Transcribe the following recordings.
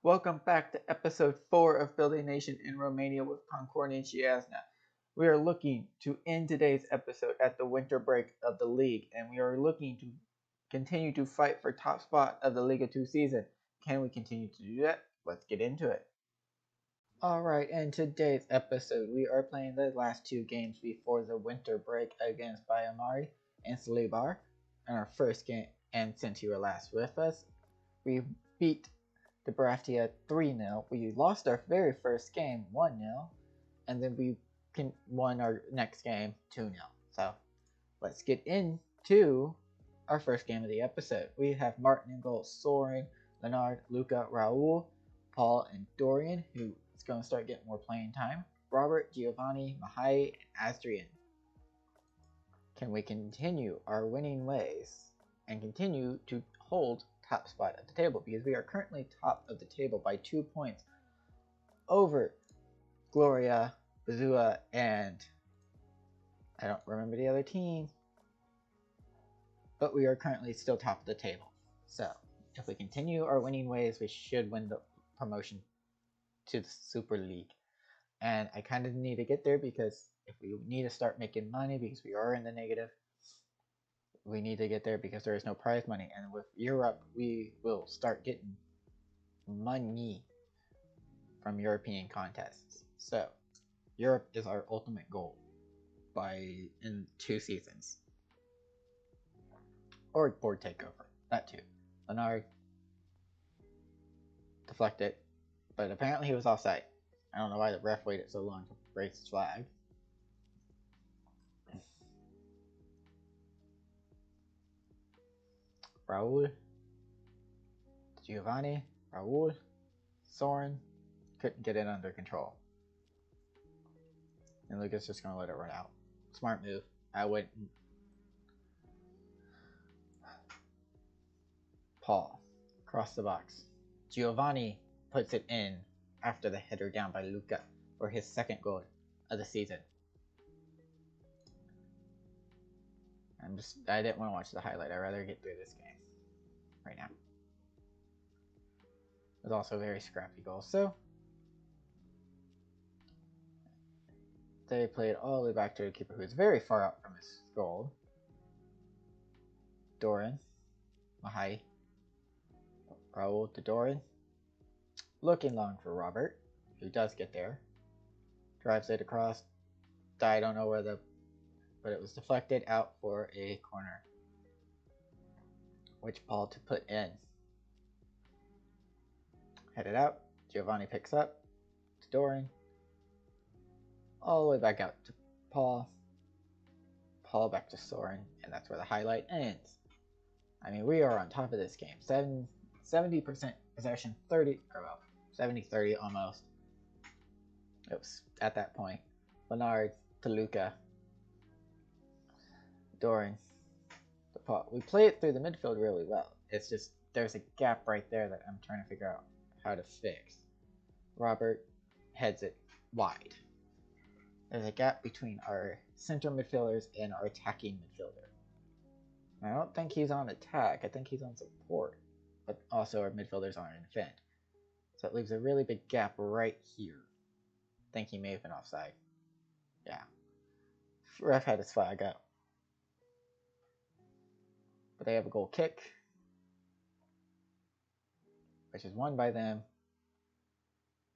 Welcome back to episode 4 of Building Nation in Romania with Concordia and Chiasna. We are looking to end today's episode at the winter break of the league, and we are looking to continue to fight for top spot of the Liga 2 season. Can we continue to do that? Let's get into it. Alright, in today's episode, we are playing the last two games before the winter break against Bayamari and Salibar. In our first game, and since you were last with us, we beat the Braftia 3-0. We lost our very first game 1-0, and then we won our next game 2-0. So let's get into our first game of the episode. We have Martin in goal, Soren, Leonard, Luca, Raul, Paul, and Dorian, who is going to start getting more playing time. Robert, Giovanni, Mahai, and Astrian. Can we continue our winning ways and continue to hold top spot at the table, because we are currently top of the table by 2 points over Gloria, Bazua, and I don't remember the other team, but we are currently still top of the table. So if we continue our winning ways, we should win the promotion to the Super League. And I kind of need to get there, because if we need to start making money, because we are in the negative, we need to get there because there is no prize money, and with Europe we will start getting money from European contests. So Europe is our ultimate goal in 2 seasons. Or board takeover, that too. Leonard deflected, but apparently he was offside. I don't know why the ref waited so long to raise his flag. Raul, Giovanni, Raul, Soren couldn't get it under control. And Lucas just gonna let it run out. Smart move. I wouldn't. Paul, across the box. Giovanni puts it in after the header down by Luca for his second goal of the season. I didn't want to watch the highlight. I'd rather get through this game right now. It was also a very scrappy goal. So they played all the way back to the keeper, who is very far out from his goal. Doran, Mahai, Raul to Doran. Looking long for Robert, who does get there. Drives it across. I don't know where but it was deflected out for a corner, which Paul to put in. Headed out. Giovanni picks up to Doran. All the way back out to Paul. Paul back to Soren, and that's where the highlight ends. I mean, we are on top of this game. 70% possession, 70-30 almost. It was at that point. Leonard to Luca. Doran to Paul. We play it through the midfield really well. It's just there's a gap right there that I'm trying to figure out how to fix. Robert heads it wide. There's a gap between our center midfielders and our attacking midfielder. I don't think he's on attack. I think he's on support. But also our midfielders aren't in defend. So it leaves a really big gap right here. I think he may have been offside. Yeah. Ref had his flag up. But they have a goal kick, which is won by them.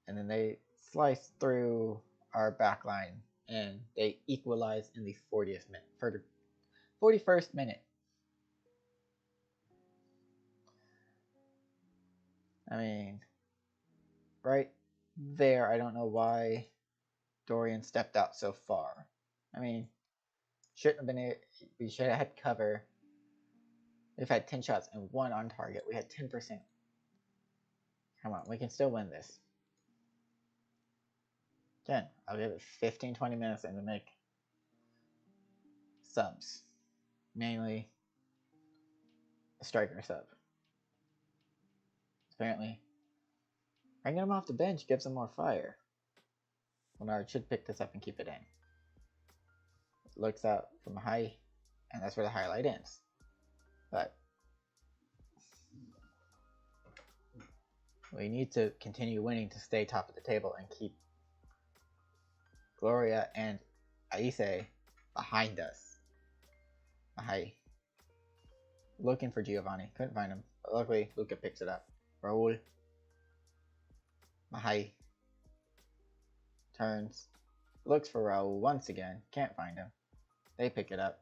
And then they slice through our back line, and they equalize in the 41st minute. I mean, right there, I don't know why Dorian stepped out so far. I mean, we should have had cover. We've had 10 shots and 1 on target. We had 10%. Come on, we can still win this. Again, I'll give it 15-20 minutes and to make subs. Mainly a striker sub. Apparently, bringing him off the bench gives him more fire. Leonard should pick this up and keep it in. Looks out from high, and that's where the highlight ends. But We need to continue winning to stay top of the table and keep Gloria and Aise behind us. Mahai. Looking for Giovanni. Couldn't find him. But luckily, Luca picks it up. Raul. Mahai. Turns. Looks for Raul once again. Can't find him. They pick it up.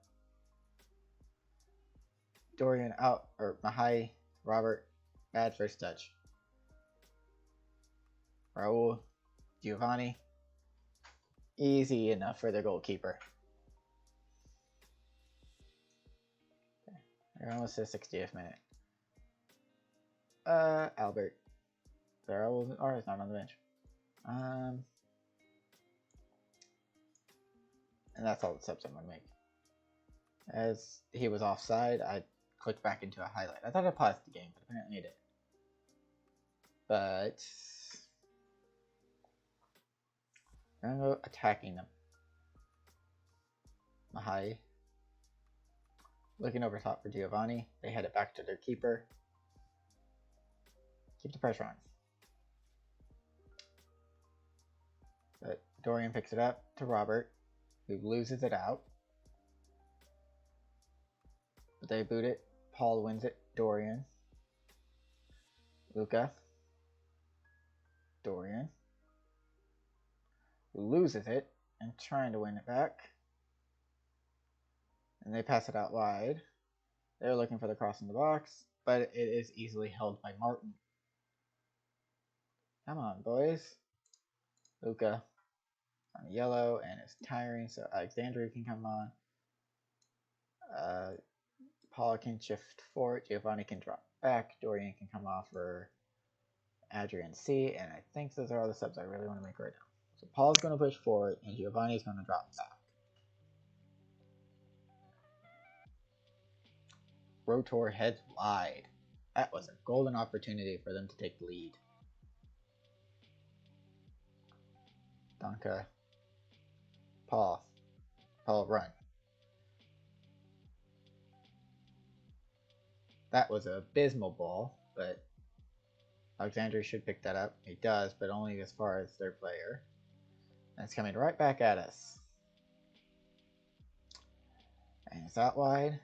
Dorian out. Or Mahai. Robert. Bad first touch. Raul. Giovanni. Easy enough for the goalkeeper. We're almost to the 60th minute. Albert. Raul is not on the bench. And that's all the subs I'm going to make. As he was offside, I clicked back into a highlight. I thought I paused the game, but apparently it did. But I'm going to go attacking them. Mahai. Looking over top for Giovanni. They head it back to their keeper. Keep the pressure on. But Dorian picks it up to Robert, who loses it out. But they boot it. Paul wins it. Dorian. Luca. Dorian. Who loses it and trying to win it back. And they pass it out wide. They're looking for the cross in the box, but it is easily held by Martin. Come on, boys. Luca on yellow, and it's tiring, so Alexandria can come on. Paul can shift forward. Giovanni can drop back. Dorian can come off for Adrian C. And I think those are all the subs I really want to make right now. So Paul's going to push forward, and Giovanni's going to drop back. Rotor heads wide. That was a golden opportunity for them to take the lead. Donka. Paul. Paul, run. That was an abysmal ball, but Alexandria should pick that up. He does, but only as far as their player. And it's coming right back at us. And it's out wide.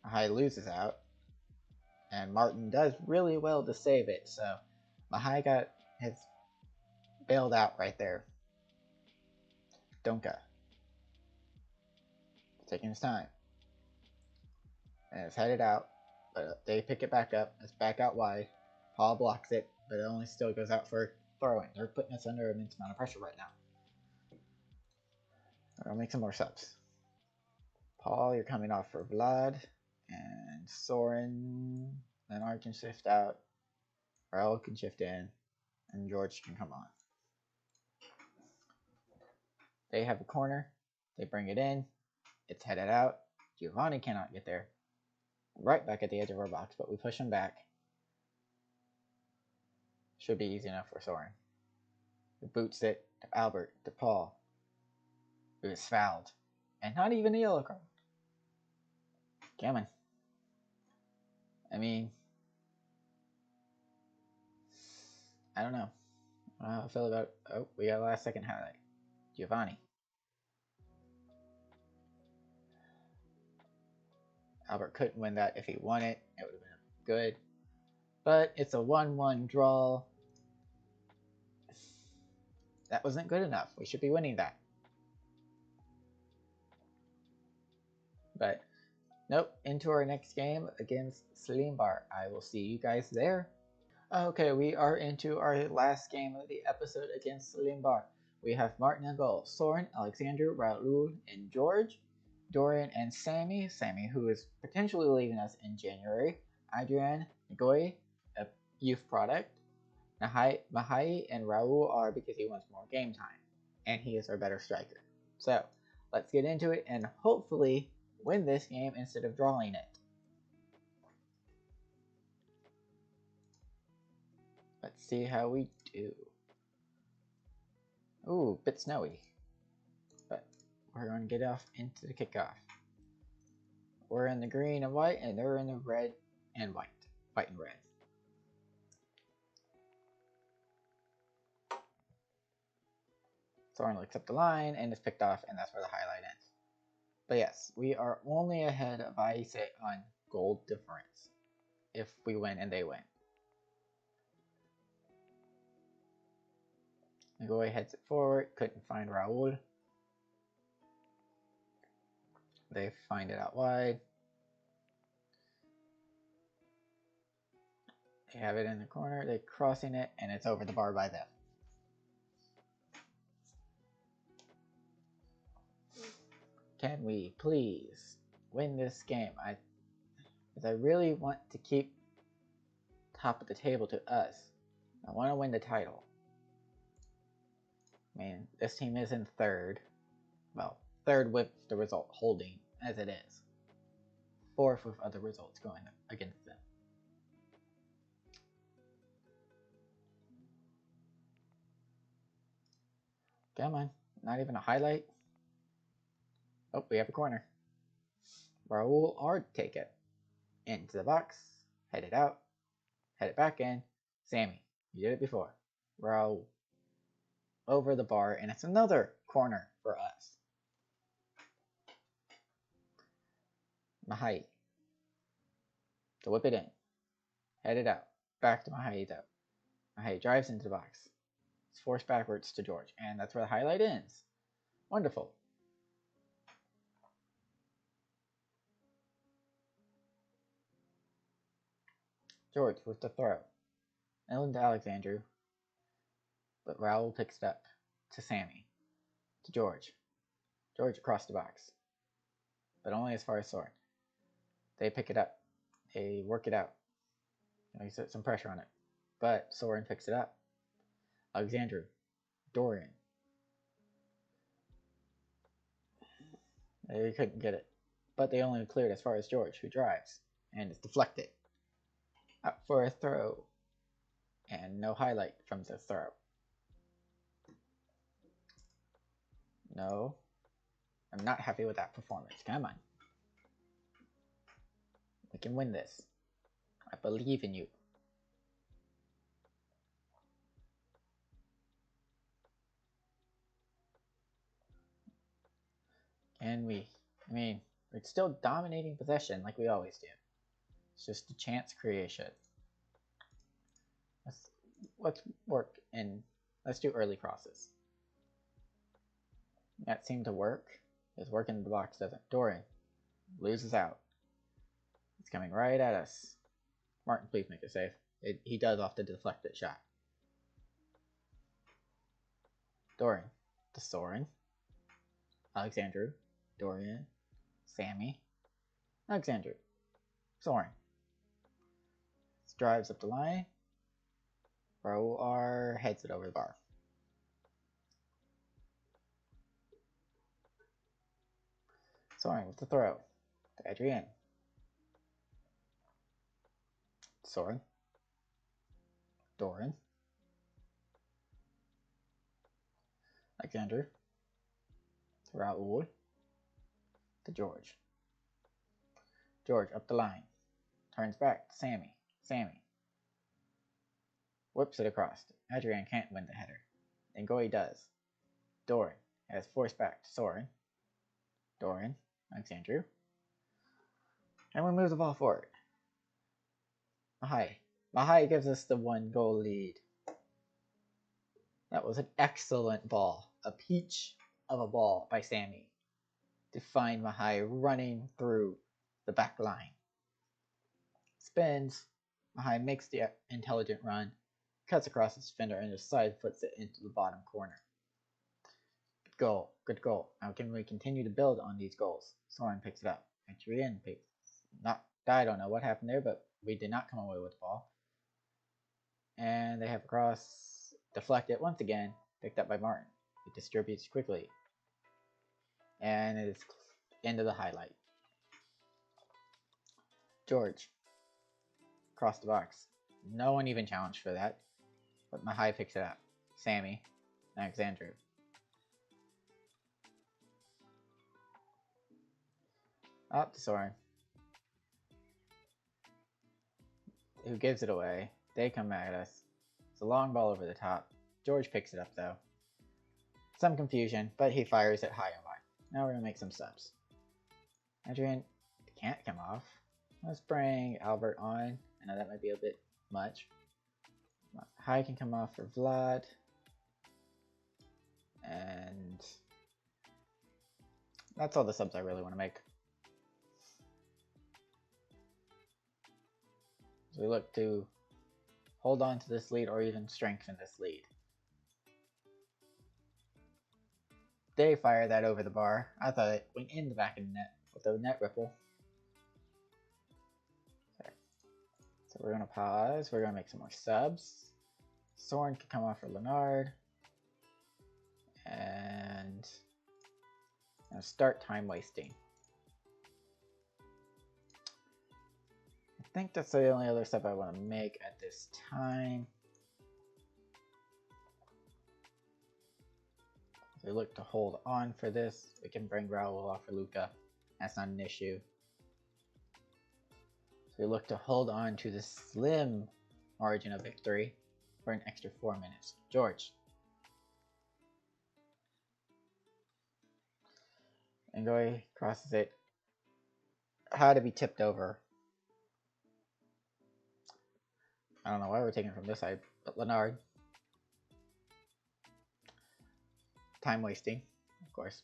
Mahai loses out. And Martin does really well to save it, so Mahai got his bailed out right there. Donka. Taking his time. And it's headed out, but they pick it back up. It's back out wide. Paul blocks it, but it only still goes out for throwing. They're putting us under an immense amount of pressure right now. I'll make some more subs. Paul, you're coming off for Vlad. And Soren. Leonard can shift out. Raul can shift in. And George can come on. They have a corner. They bring it in. It's headed out. Giovanni cannot get there. Right back at the edge of our box, but we push him back. Should be easy enough for Soren. He boots it to Albert, to Paul, who is fouled. And not even a yellow card. Come on. I mean, I don't know. I don't know how I feel about. Oh, we got a last second highlight. Giovanni. Albert couldn't win that. If he won it, it would have been good. But it's a 1-1 draw. That wasn't good enough. We should be winning that. But nope, into our next game against Slimbar. I will see you guys there. Okay, we are into our last game of the episode against Slimbar. We have Martin and goal, Soren, Alexander, Raul, and George, Dorian and Sammy. Sammy, who is potentially leaving us in January. Adrian, Ngoy, a youth product. Mahai and Raul are because he wants more game time. And he is our better striker. So, let's get into it and hopefully win this game instead of drawing it. Let's see how we do. Ooh, bit snowy. But we're going to get off into the kickoff. We're in the green and white, and they're in the red and white. White and red. Soren looks up the line and is picked off, and that's where the highlight ends. But yes, we are only ahead of Aise on gold difference if we win and they win. Nagoya heads it forward, couldn't find Raul. They find it out wide. They have it in the corner, they're crossing it, and it's over the bar by them. Can we please win this game? I really want to keep top of the table to us. I want to win the title. I mean, this team is in third. Well, third with the result holding as it is. Fourth with other results going against them. Come on, not even a highlight. Oh, we have a corner. Raul or take it. Into the box, head it out, head it back in. Sammy, you did it before. Raul. Over the bar, and it's another corner for us. Mahai. To whip it in. Head it out. Back to Mahai though. Mahai drives into the box. It's forced backwards to George, and that's where the highlight ends. Wonderful. George with the throw. Ellen to Alexandru. But Raul picks it up to Sammy. To George. George across the box. But only as far as Soren. They pick it up. They work it out. They set some pressure on it. But Soren picks it up. Alexandru. Dorian. They couldn't get it. But they only cleared as far as George, who drives. And it's deflected. Out for a throw. And no highlight from the throw. No. I'm not happy with that performance. Come on. We can win this. I believe in you. Can we? I mean, it's still dominating possession like we always do. It's just a chance creation. Let's work and let's do early crosses. That seemed to work. It's working in the box, doesn't. Dorian loses out. It's coming right at us. Martin, please make it safe. He does off the deflected shot. Dorian to Soren. Alexandru. Dorian. Sammy. Alexandru. Soren. Drives up the line. Raul R heads it over the bar. Soren with the throw. To Adrian. Soren. Dorian. Alexandru. To Raul. To George. George up the line. Turns back to Sammy. Sammy. Whips it across. Adrian can't win the header. Ngoy does. Dorian has forced back to Soren. Dorian. Alexandru. And we move the ball forward. Mahai. Mahai gives us the 1-goal lead. That was an excellent ball. A peach of a ball by Sammy to find Mahai running through the back line. Spins. Mahai makes the intelligent run, cuts across his defender, and just side foots it into the bottom corner. Good goal. Good goal. Now can we continue to build on these goals? Soren picks it up. Adrian picks I don't know what happened there, but we did not come away with the ball. And they have a cross deflected once again, picked up by Martin. It distributes quickly. And it is into the highlight. George. Across the box. No one even challenged for that. But Mahai picks it up. Sammy. Alexandru. Up to Soren. Who gives it away. They come at us. It's a long ball over the top. George picks it up though. Some confusion, but he fires it high and wide. Now we're going to make some subs. Adrian can't come off. Let's bring Albert on. I know that might be a bit much. High can come off for Vlad. And that's all the subs I really want to make. So we look to hold on to this lead or even strengthen this lead. They fire that over the bar. I thought it went in the back of the net with the net ripple. Okay. So we're going to pause. We're going to make some more subs. Soren can come off for Leonard. And now start time wasting. I think that's the only other step I want to make at this time. We look to hold on for this. We can bring Raul off for Luca. That's not an issue. So we look to hold on to the slim margin of victory for an extra 4 minutes. George. And Goy crosses it. Had to be tipped over. I don't know why we're taking it from this side, but Leonard. Time wasting, of course.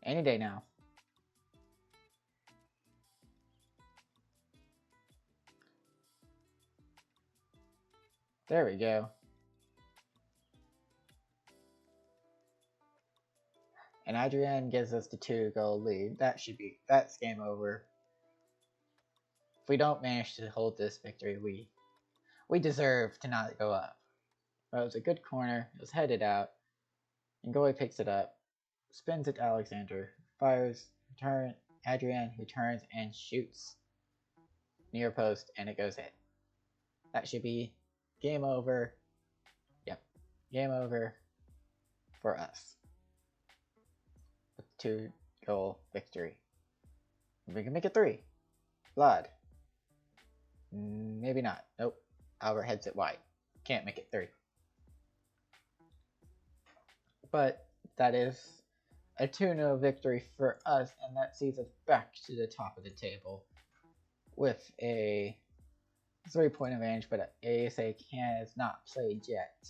Any day now. There we go. And Adrian gives us the 2-goal lead. That's game over. If we don't manage to hold this victory, we deserve to not go up. But it was a good corner. It was headed out. And Goy picks it up, spins it to Alexander, fires, return. Adrian returns and shoots near post, and it goes in. That should be game over. Yep, game over for us. With 2-goal victory. We can make it 3. Vlad. Maybe not. Nope. Albert heads it wide. Can't make it 3. But that is a 2-0 victory for us, and that sees us back to the top of the table with a 3-point advantage, but ASA has not played yet.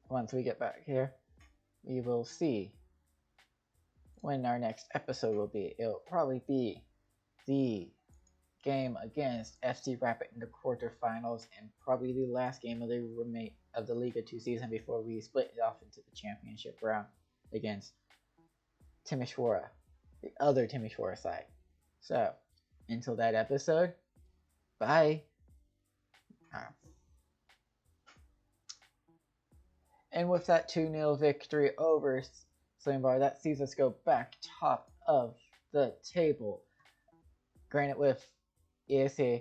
Once we get back here, we will see when our next episode will be. It'll probably be the game against FC Rapid in the quarterfinals, and probably the last game of the Liga 2 season before we split it off into the championship round against Timișoara, the other Timișoara side. So, until that episode, bye. And with that 2-0 victory over Slimbar, that sees us go back top of the table. Granted, with ESA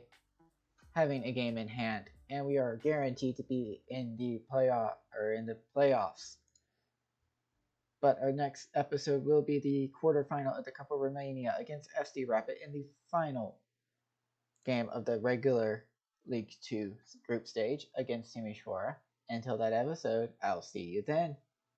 having a game in hand, and we are guaranteed to be in the playoffs. But our next episode will be the quarterfinal of the Cup of Romania against FC Rapid in the final game of the regular League 2 group stage against Timișoara. Until that episode, I'll see you then.